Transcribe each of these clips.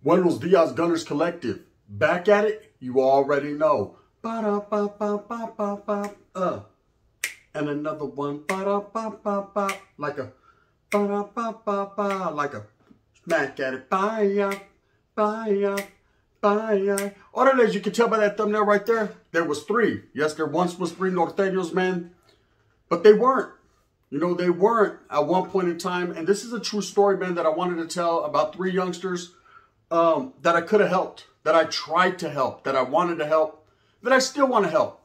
Buenos Dias Gunners Collective. Back at it, you already know. Ba-da-ba-ba-ba-ba-ba. And another one. Ba-da-ba-ba-ba. Like a ba-da-ba-ba-ba. Like a smack at it. Bye-ya. Bye-ya. Bye-ya. Order, as you can tell by that thumbnail right there, there was three. Yes, there once was three Nortenos, man. But they weren't. You know, they weren't at one point in time. And this is a true story, man, that I wanted to tell about three youngsters that I could have helped, that I tried to help, that I wanted to help, that I still want to help.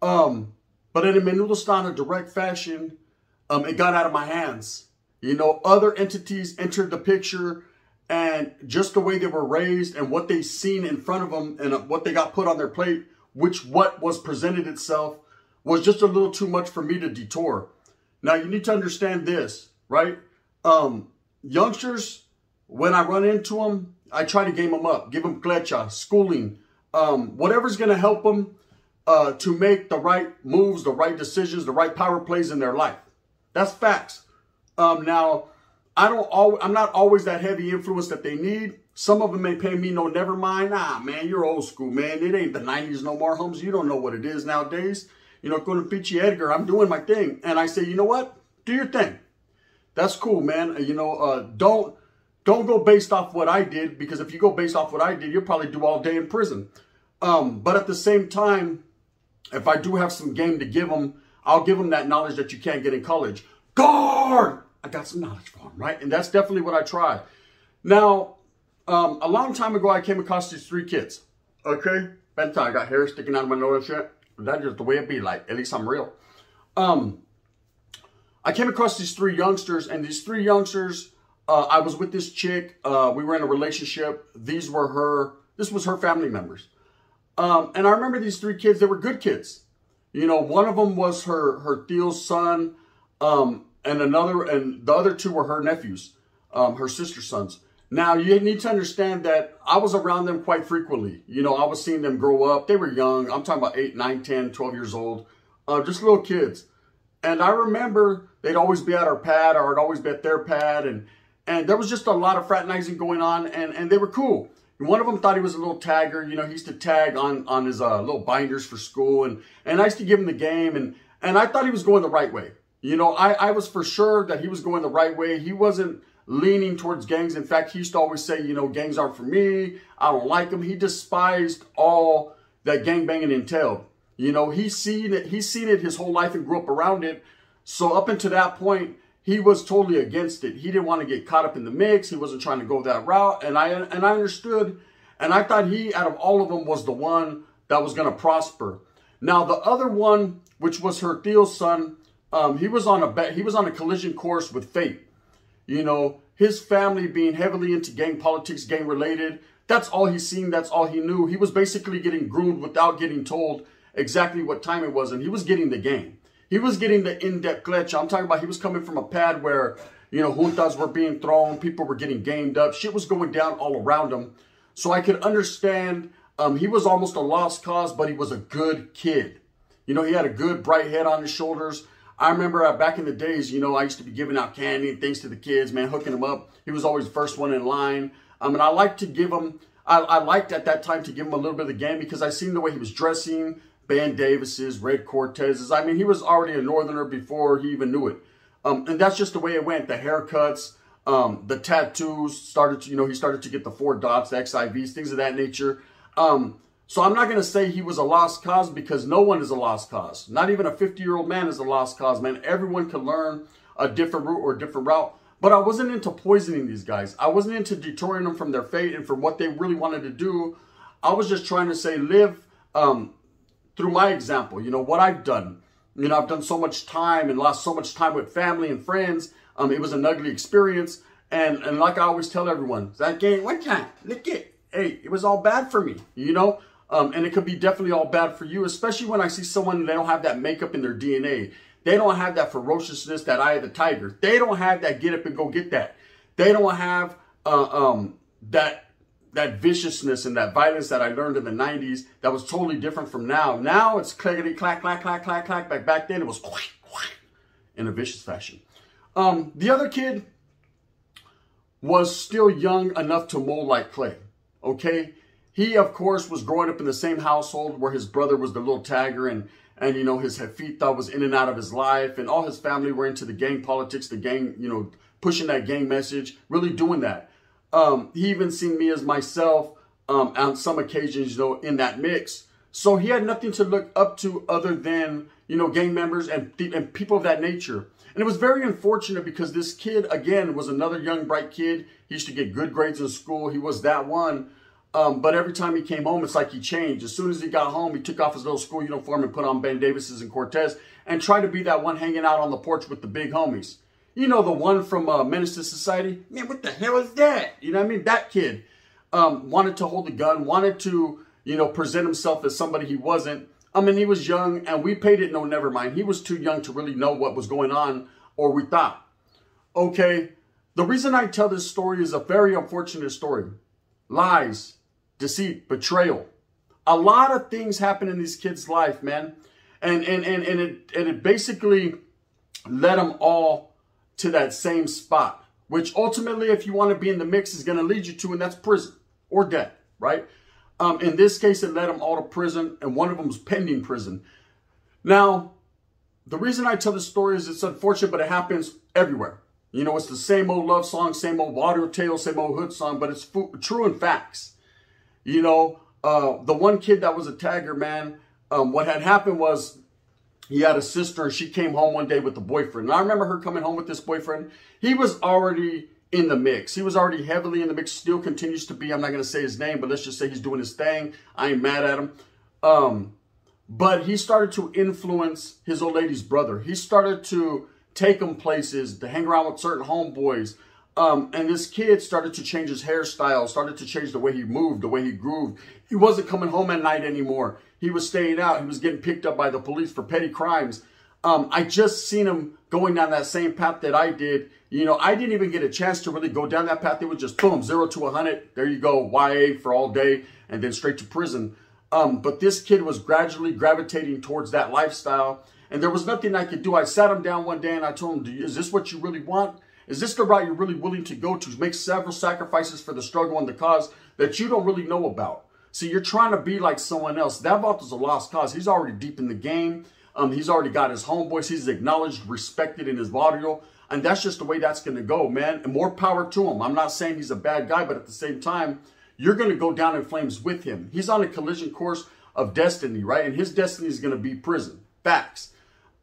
But in a menudo style, direct fashion, it got out of my hands. You know, other entities entered the picture, and just the way they were raised and what they seen in front of them and what they got put on their plate, what was presented itself, was just a little too much for me to detour. Now, you need to understand this, right? Youngsters, when I run into them, I try to game them up, give them klecha, schooling, whatever's going to help them to make the right moves, the right decisions, the right power plays in their life. That's facts. Now, I'm not always that heavy influence that they need. Some of them may pay me no, never mind. Ah, man, you're old school, man. It ain't the 90s no more, Holmes. You don't know what it is nowadays. You know, going to Peachy Edgar, I'm doing my thing. And I say, you know what? Do your thing. That's cool, man. You know, don't go based off what I did, because if you go based off what I did, you'll probably do all day in prison. But at the same time, if I do have some game to give them, I'll give them that knowledge that you can't get in college. Guard! I got some knowledge for them, right? And that's definitely what I try. Now, a long time ago, I came across these three kids. Okay? That time I got hair sticking out of my nose and shit. That's just the way it be, like, at least I'm real. I came across these three youngsters, and these three youngsters, I was with this chick. We were in a relationship. This was her family members. And I remember these three kids, they were good kids. You know, one of them was her Theo's son, and the other two were her nephews, her sister's sons. Now, you need to understand that I was around them quite frequently. You know, I was seeing them grow up. They were young. I'm talking about 8, 9, 10, 12 years old. Just little kids. And I remember they'd always be at our pad, or I'd always be at their pad. And there was just a lot of fraternizing going on, and they were cool. And one of them thought he was a little tagger. You know, he used to tag on his little binders for school. And I used to give him the game. And I thought he was going the right way. You know, I was for sure that he was going the right way. He wasn't leaning towards gangs. In fact, he used to always say, you know, gangs aren't for me. I don't like them. He despised all that gangbanging entailed. You know, he's seen it his whole life and grew up around it. So up until that point, he was totally against it. He didn't want to get caught up in the mix. He wasn't trying to go that route. And I understood. And I thought he, out of all of them, was the one that was going to prosper. Now, the other one, which was her Theo's son, he was on a collision course with fate. You know, his family being heavily into gang politics, gang related. That's all he's seen. That's all he knew. He was basically getting groomed without getting told exactly what time it was. And he was getting the game. He was getting the in-depth glitch. I'm talking about he was coming from a pad where, you know, juntas were being thrown. People were getting gamed up. Shit was going down all around him. So I could understand he was almost a lost cause, but he was a good kid. You know, he had a good bright head on his shoulders. I remember back in the days, you know, I used to be giving out candy and things to the kids, man, hooking them up. He was always the first one in line. And I liked to give him, I liked at that time to give him a little bit of the game, because I seen the way he was dressing, Ben Davis's, Red Cortez's. I mean, he was already a Northerner before he even knew it. And that's just the way it went. The haircuts, the tattoos started to, you know, he started to get the 4 dots, the XIVs, things of that nature. So I'm not going to say he was a lost cause, because no one is a lost cause. Not even a 50-year-old man is a lost cause, man. Everyone can learn a different route or a different route. But I wasn't into poisoning these guys. I wasn't into detouring them from their fate and from what they really wanted to do. I was just trying to say, live through my example. You know, what I've done. You know, I've done so much time and lost so much time with family and friends. It was an ugly experience. And like I always tell everyone, that game, one time, look it. Hey, it was all bad for me, you know. And it could be definitely all bad for you, especially when I see someone, they don't have that makeup in their DNA. They don't have that ferociousness, that eye of the tiger. They don't have that get up and go get that. They don't have that viciousness and that violence that I learned in the 90s that was totally different from now. Now it's clickety, clack, clack, clack, clack, clack. Back then it was quack, quack, in a vicious fashion. The other kid was still young enough to mold like clay, okay? He, of course, was growing up in the same household where his brother was the little tagger and you know, his jefita was in and out of his life, and all his family were into the gang politics, the gang, you know, pushing that gang message, really doing that. He even seen me as myself on some occasions, you know, in that mix. So he had nothing to look up to other than, you know, gang members and people of that nature. And it was very unfortunate because this kid, again, was another young, bright kid. He used to get good grades in school. He was that one. But every time he came home, it's like he changed. As soon as he got home, he took off his little school uniform and put on Ben Davis's and Cortez and tried to be that one hanging out on the porch with the big homies. You know, the one from Menace to Society? Man, what the hell is that? You know what I mean? That kid wanted to hold a gun, wanted to, you know, present himself as somebody he wasn't. I mean, he was young, and we paid it no never mind. He was too young to really know what was going on, or we thought. Okay, the reason I tell this story is a very unfortunate story. Lies, deceit, betrayal. A lot of things happen in these kids' life, man. And it basically led them all to that same spot, which ultimately, if you want to be in the mix, is going to lead you to, and that's prison or death, right? In this case, it led them all to prison, and one of them was pending prison. Now, the reason I tell this story is it's unfortunate, but it happens everywhere. You know, it's the same old love song, same old water tale, same old hood song, but it's true and facts. You know, the one kid that was a tagger, man, what had happened was he had a sister, and she came home one day with a boyfriend. And I remember her coming home with this boyfriend. He was already in the mix. He was already heavily in the mix, still continues to be. I'm not going to say his name, but let's just say he's doing his thing. I ain't mad at him. But he started to influence his old lady's brother. He started to take him places, to hang around with certain homeboys. And this kid started to change his hairstyle, started to change the way he moved, the way he grooved. He wasn't coming home at night anymore. He was staying out. He was getting picked up by the police for petty crimes. I just seen him going down that same path that I did. You know, I didn't even get a chance to really go down that path. It was just boom, 0 to 100. There you go, YA for all day, and then straight to prison. But this kid was gradually gravitating towards that lifestyle, and there was nothing I could do. I sat him down one day and I told him, is this what you really want? Is this the route you're really willing to go to? Make several sacrifices for the struggle and the cause that you don't really know about. See, you're trying to be like someone else. That Vault's a lost cause. He's already deep in the game. He's already got his homeboys. He's acknowledged, respected in his barrio. And that's just the way that's going to go, man. And more power to him. I'm not saying he's a bad guy, but at the same time, you're going to go down in flames with him. He's on a collision course of destiny, right? And his destiny is going to be prison. Facts.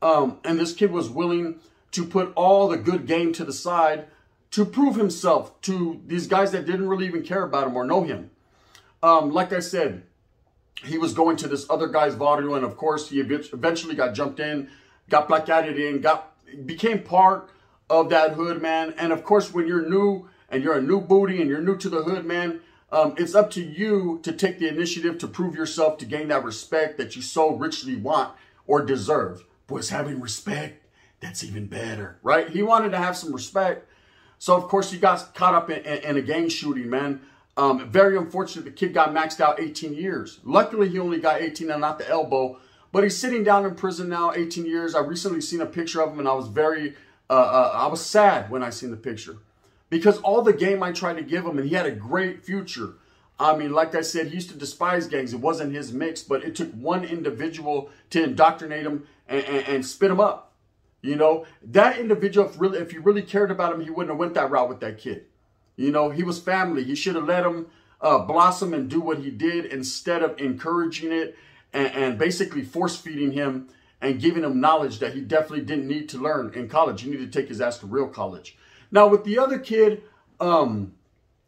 And this kid was willing to put all the good game to the side to prove himself to these guys that didn't really even care about him or know him. Like I said, he was going to this other guy's barrio, and of course, he eventually got jumped in, got placated in, became part of that hood, man. And of course, when you're new and you're a new booty and you're new to the hood, man, it's up to you to take the initiative to prove yourself, to gain that respect that you so richly want or deserve. Boys, having respect, that's even better, right? He wanted to have some respect. So, of course, he got caught up in a gang shooting, man. Very unfortunate. The kid got maxed out 18 years. Luckily, he only got 18 and not the elbow. But he's sitting down in prison now, 18 years. I recently seen a picture of him, and I was I was sad when I seen the picture. Because all the game I tried to give him, and he had a great future. I mean, like I said, he used to despise gangs. It wasn't his mix, but it took one individual to indoctrinate him and spit him up. You know, that individual, if you really cared about him, he wouldn't have went that route with that kid. You know, he was family. He should have let him blossom and do what he did instead of encouraging it and basically force feeding him and giving him knowledge that he definitely didn't need to learn in college. He needed to take his ass to real college. Now, with the other kid,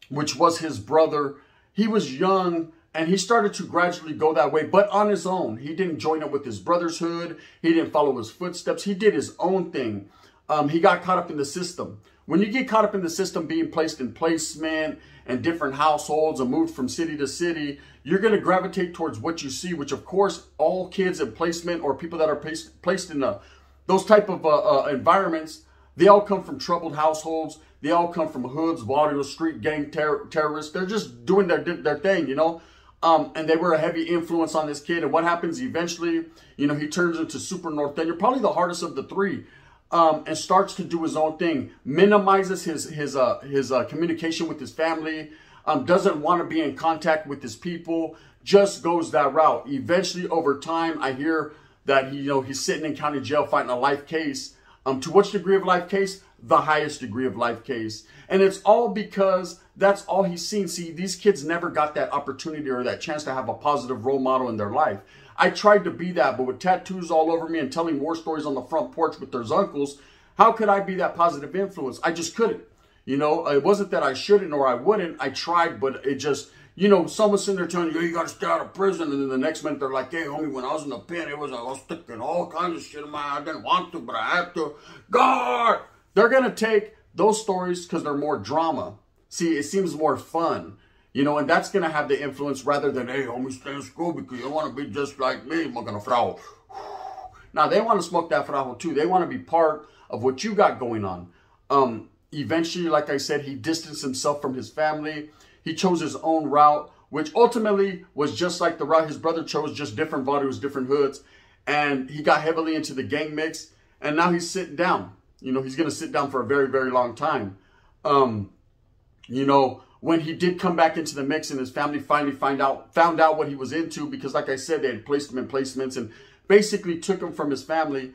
which was his brother, he was young and he started to gradually go that way, but on his own. He didn't join up with his brother's hood. He didn't follow his footsteps. He did his own thing. He got caught up in the system. When you get caught up in the system, being placed in placement and different households and moved from city to city, you're going to gravitate towards what you see, which of course, all kids in placement or people that are placed in those type of environments, they all come from troubled households. They all come from hoods, Vaudeville street gang terrorists. They're just doing their thing, you know. And they were a heavy influence on this kid. And what happens eventually, you know, he turns into super Norteño, probably the hardest of the three, and starts to do his own thing, minimizes his communication with his family, doesn't want to be in contact with his people, just goes that route. Eventually, over time, I hear that he's sitting in county jail fighting a life case. To which degree of life case? The highest degree of life case. And it's all because that's all he's seen. See, these kids never got that opportunity or that chance to have a positive role model in their life. I tried to be that, but with tattoos all over me and telling war stories on the front porch with their uncles, how could I be that positive influence? I just couldn't. You know, it wasn't that I shouldn't or I wouldn't. I tried, but it just, you know, someone's sitting there telling you, you got to stay out of prison. And then the next minute they're like, hey, homie, when I was in the pen, I was sticking all kinds of shit in my eye. I didn't want to, but I had to. God! They're going to take those stories because they're more drama. See, it seems more fun, you know, and that's going to have the influence rather than, hey, homie, stay in school because you want to be just like me, magana frau. Now, they want to smoke that frau too. They want to be part of what you got going on. Eventually, like I said, he distanced himself from his family. He chose his own route, which ultimately was just like the route his brother chose, just different vaudevilles, different hoods. And he got heavily into the gang mix, and now he's sitting down. You know, he's going to sit down for a very, very long time. You know, when he did come back into the mix and his family finally found out what he was into, because like I said, they had placed him in placements and basically took him from his family.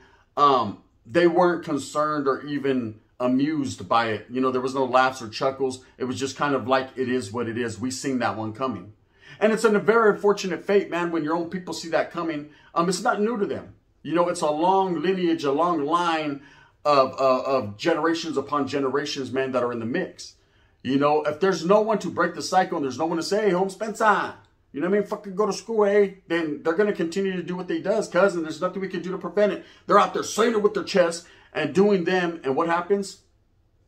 They weren't concerned or even amused by it. You know, there was no laughs or chuckles. It was just kind of like, it is what it is. We seen that one coming. And it's a very unfortunate fate, man, when your own people see that coming. It's not new to them. You know, it's a long lineage, a long line of generations upon generations, man, that are in the mix. You know, if there's no one to break the cycle and there's no one to say, hey, home Spencer, you know what I mean? Fucking go to school, eh? Then they're going to continue to do what they does, cuz, and there's nothing we can do to prevent it. They're out there saying it with their chest and doing them. And what happens?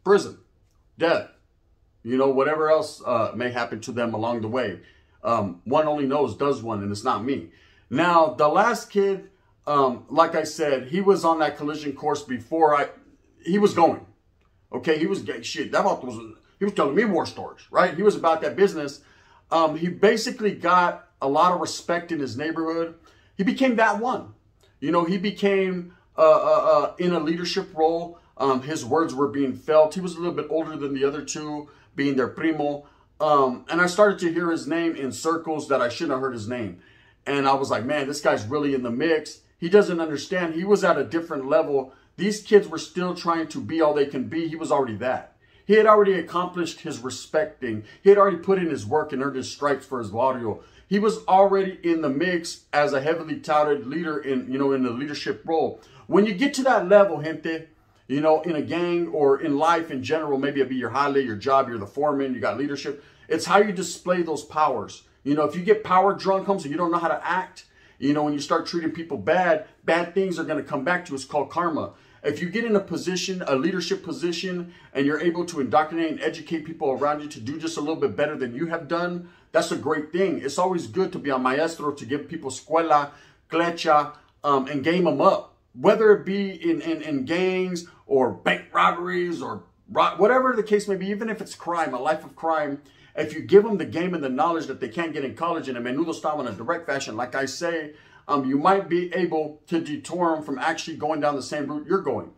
Prison, death, you know, whatever else may happen to them along the way. One only knows does one, and it's not me. Now, the last kid, like I said, he was on that collision course before he was going. Okay, he was shit. He was telling me war stories, right? He was about that business. He basically got a lot of respect in his neighborhood. He became that one. You know, he became in a leadership role. His words were being felt. He was a little bit older than the other two, being their primo. And I started to hear his name in circles that I shouldn't have heard his name. And I was like, man, this guy's really in the mix. He doesn't understand. He was at a different level. These kids were still trying to be all they can be. He was already that. He had already accomplished his respecting. He had already put in his work and earned his stripes for his barrio. He was already in the mix as a heavily touted leader in, you know, in the leadership role. When you get to that level, gente, you know, in a gang or in life in general, maybe it'd be your highlight, your job, you're the foreman, you got leadership. It's how you display those powers. You know, if you get power drunk home, so you don't know how to act, you know, when you start treating people bad things are going to come back to you. It's called karma. If you get in a position, a leadership position, and you're able to indoctrinate and educate people around you to do just a little bit better than you have done, that's a great thing. It's always good to be a maestro, to give people escuela, clecha, and game them up. Whether it be in gangs or bank robberies or whatever the case may be, even if it's crime, a life of crime, if you give them the game and the knowledge that they can't get in college in a menudo style in a direct fashion, like I say, you might be able to detour them from actually going down the same route you're going.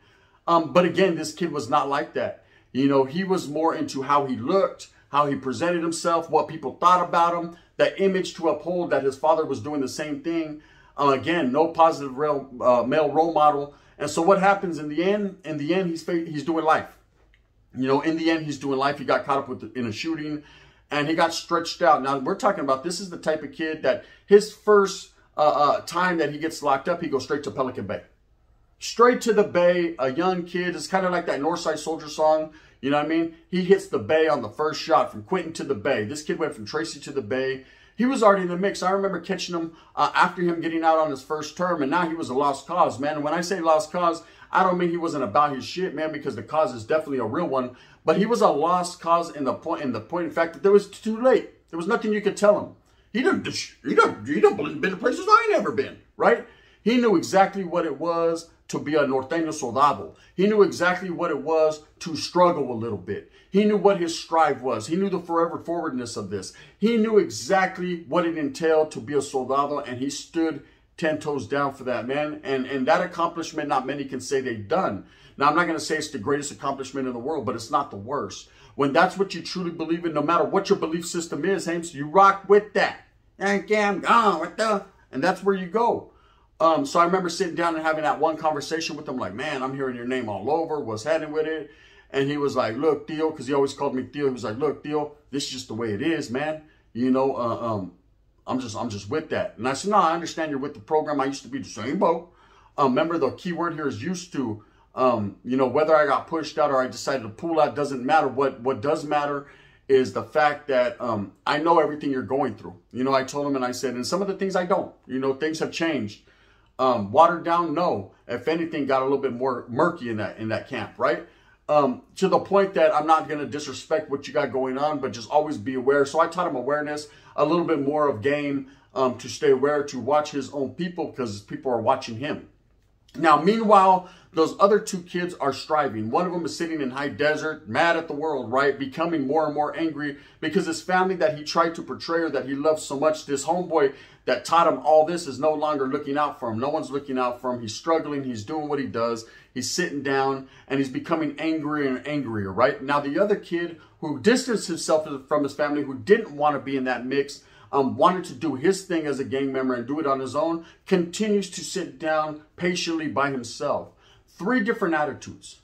But again, this kid was not like that. You know, he was more into how he looked, how he presented himself, what people thought about him, that image to uphold that his father was doing the same thing. Again, no positive male role model. And so what happens in the end? In the end, he's doing life. You know, in the end, he's doing life. He got caught up in a shooting and he got stretched out. Now, we're talking about, this is the type of kid that his first time that he gets locked up, he goes straight to Pelican Bay. Straight to the Bay, a young kid. It's kind of like that Northside Soldier song. You know what I mean? He hits the Bay on the first shot, from Quentin to the Bay. This kid went from Tracy to the Bay. He was already in the mix. I remember catching him after him getting out on his first term, and now he was a lost cause, man. And when I say lost cause, I don't mean he wasn't about his shit, man, because the cause is definitely a real one. But he was a lost cause in the point in fact that there was too late. There was nothing you could tell him. He done been to places I ain't never been, right? He knew exactly what it was to be a Norteño soldado. He knew exactly what it was to struggle a little bit. He knew what his strive was. He knew the forever forwardness of this. He knew exactly what it entailed to be a soldado, and he stood 10 toes down for that, man. And that accomplishment, not many can say they've done. Now, I'm not going to say it's the greatest accomplishment in the world, but it's not the worst. When that's what you truly believe in, no matter what your belief system is, Hames, you rock with that. Okay, I'm gone with the... And that's where you go. So I remember sitting down and having that one conversation with him, like, man, I'm hearing your name all over. What's happening with it? And he was like, look, Theo, because he always called me Theo. He was like, look, Theo, this is just the way it is, man. You know, I'm just with that. And I said, no, I understand you're with the program. I used to be the same boat. Remember, the key word here is used to. You know, whether I got pushed out or I decided to pull out doesn't matter. What does matter is the fact that I know everything you're going through. You know, I told him and I said, and some of the things I don't. You know, things have changed. Watered down, no. If anything, got a little bit more murky in that camp, right? To the point that I'm not going to disrespect what you got going on, but just always be aware. So I taught him awareness, a little bit more of game, to stay aware, to watch his own people because people are watching him. Now, meanwhile, those other two kids are striving. One of them is sitting in high desert, mad at the world, right? Becoming more and more angry because his family that he tried to portray or that he loved so much, this homeboy that taught him all this is no longer looking out for him. No one's looking out for him. He's struggling. He's doing what he does. He's sitting down and he's becoming angrier and angrier, right? Now, the other kid who distanced himself from his family, who didn't want to be in that mix, wanted to do his thing as a gang member and do it on his own, continues to sit down patiently by himself. 3 different attitudes.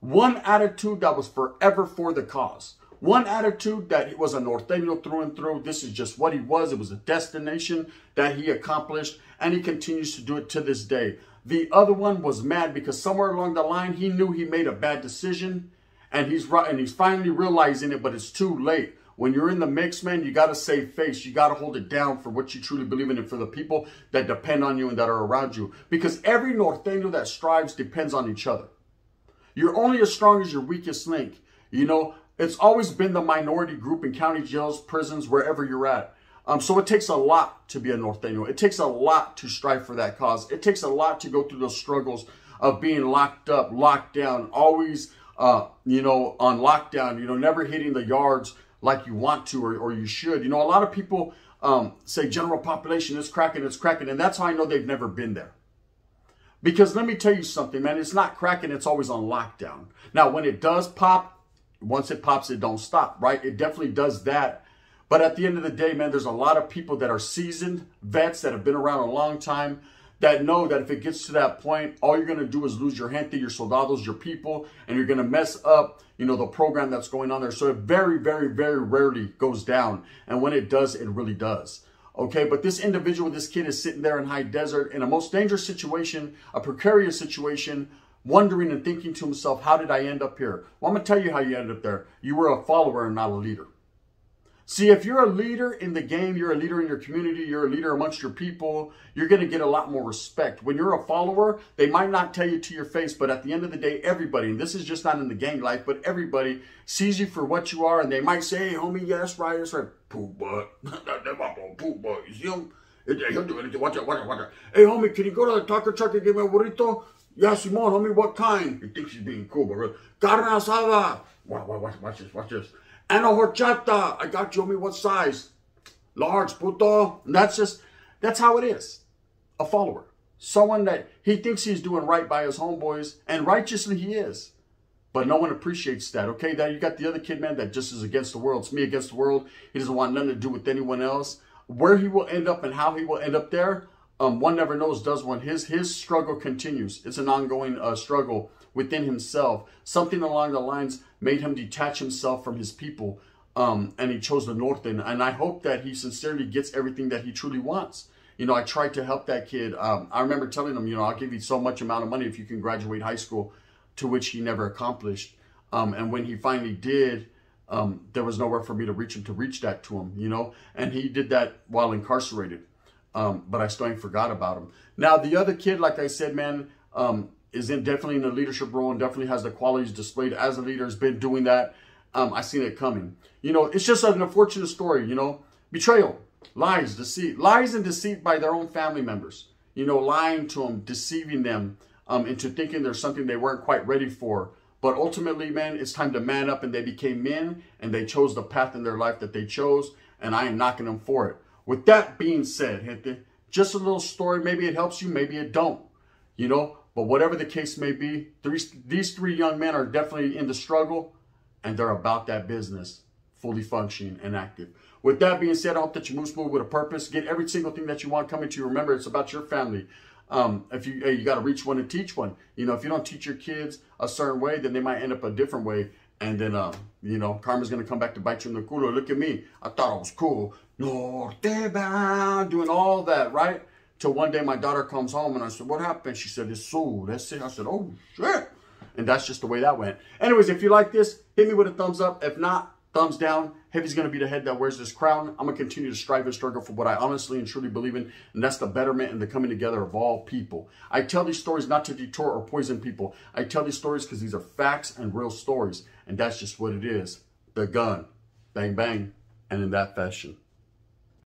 One attitude that was forever for the cause. One attitude that he was a Norteño through and through. This is just what he was. It was a destination that he accomplished, and he continues to do it to this day. The other one was mad because somewhere along the line, he knew he made a bad decision, and he's finally realizing it, but it's too late. When you're in the mix, man, you got to save face. You got to hold it down for what you truly believe in and for the people that depend on you and that are around you. Because every Norteño that strives depends on each other. You're only as strong as your weakest link. You know, it's always been the minority group in county jails, prisons, wherever you're at. So it takes a lot to be a Norteño. It takes a lot to strive for that cause. It takes a lot to go through those struggles of being locked up, locked down, always, you know, on lockdown, you know, never hitting the yards like you want to or you should. You know, a lot of people say general population is cracking, it's cracking. And that's how I know they've never been there. Because let me tell you something, man, it's not cracking, it's always on lockdown. Now, when it does pop, once it pops, it don't stop, right? It definitely does that. But at the end of the day, man, there's a lot of people that are seasoned vets that have been around a long time that know that if it gets to that point, all you're going to do is lose your gente, your soldados, your people, and you're going to mess up, you know, the program that's going on there. So it very, very, very rarely goes down. And when it does, it really does. Okay, but this individual, this kid is sitting there in high desert in a most dangerous situation, a precarious situation, wondering and thinking to himself, how did I end up here? Well, I'm going to tell you how you ended up there. You were a follower and not a leader. See, if you're a leader in the game, you're a leader in your community, you're a leader amongst your people, you're going to get a lot more respect. When you're a follower, they might not tell you to your face, but at the end of the day, everybody, and this is just not in the gang life, but everybody sees you for what you are, and they might say, hey, homie, yeah, that's right, that's right. Poop butt. That's my poop butt. You see him? He'll do anything. Watch out, watch out, watch out. Hey, homie, can you go to the taco truck and give me a burrito? Yeah, Simon, homie, what kind? He thinks he's being cool, but really. Carne asada. Watch this, watch this. And a horchata. I got you, homie, what size? Large, puto. And that's how it is. A follower. Someone that he thinks he's doing right by his homeboys, and righteously he is. But no one appreciates that, okay? That you got the other kid, man, that just is against the world. It's me against the world. He doesn't want nothing to do with anyone else. Where he will end up and how he will end up there, one never knows, does one. His struggle continues. It's an ongoing struggle within himself. Something along the lines made him detach himself from his people, and he chose the Norte. And I hope that he sincerely gets everything that he truly wants. You know, I tried to help that kid. I remember telling him, you know, I'll give you so much amount of money if you can graduate high school, to which he never accomplished. And when he finally did, there was nowhere for me to reach that to him, you know. And he did that while incarcerated. But I still ain't forgot about him. Now, the other kid, like I said, man, is definitely in a leadership role and definitely has the qualities displayed as a leader, has been doing that. I seen it coming. You know, it's just an unfortunate story, you know. Betrayal, lies, deceit, lies and deceit by their own family members. You know, lying to them, deceiving them, into thinking there's something they weren't quite ready for. But ultimately, man, it's time to man up, and they became men, and they chose the path in their life that they chose, and I am knocking them for it. With that being said, gente, just a little story. Maybe it helps you, maybe it don't, you know. But whatever the case may be, these three young men are definitely in the struggle, and they're about that business, fully functioning and active. With that being said, I hope that you move smooth with a purpose. Get every single thing that you want coming to you. Remember, it's about your family. If you got to reach one and teach one. You know, if you don't teach your kids a certain way, then they might end up a different way. And then, you know, karma's going to come back to bite you in the culo. Look at me. I thought I was cool. Nortenos, doing all that, right? Till one day my daughter comes home and I said, what happened? She said, it's soul. That's it. I said, oh, shit. And that's just the way that went. Anyways, if you like this, hit me with a thumbs up. If not, thumbs down. Heavy's going to be the head that wears this crown. I'm going to continue to strive and struggle for what I honestly and truly believe in, and that's the betterment and the coming together of all people. I tell these stories not to detour or poison people. I tell these stories because these are facts and real stories, and that's just what it is. The gun. Bang, bang, and in that fashion.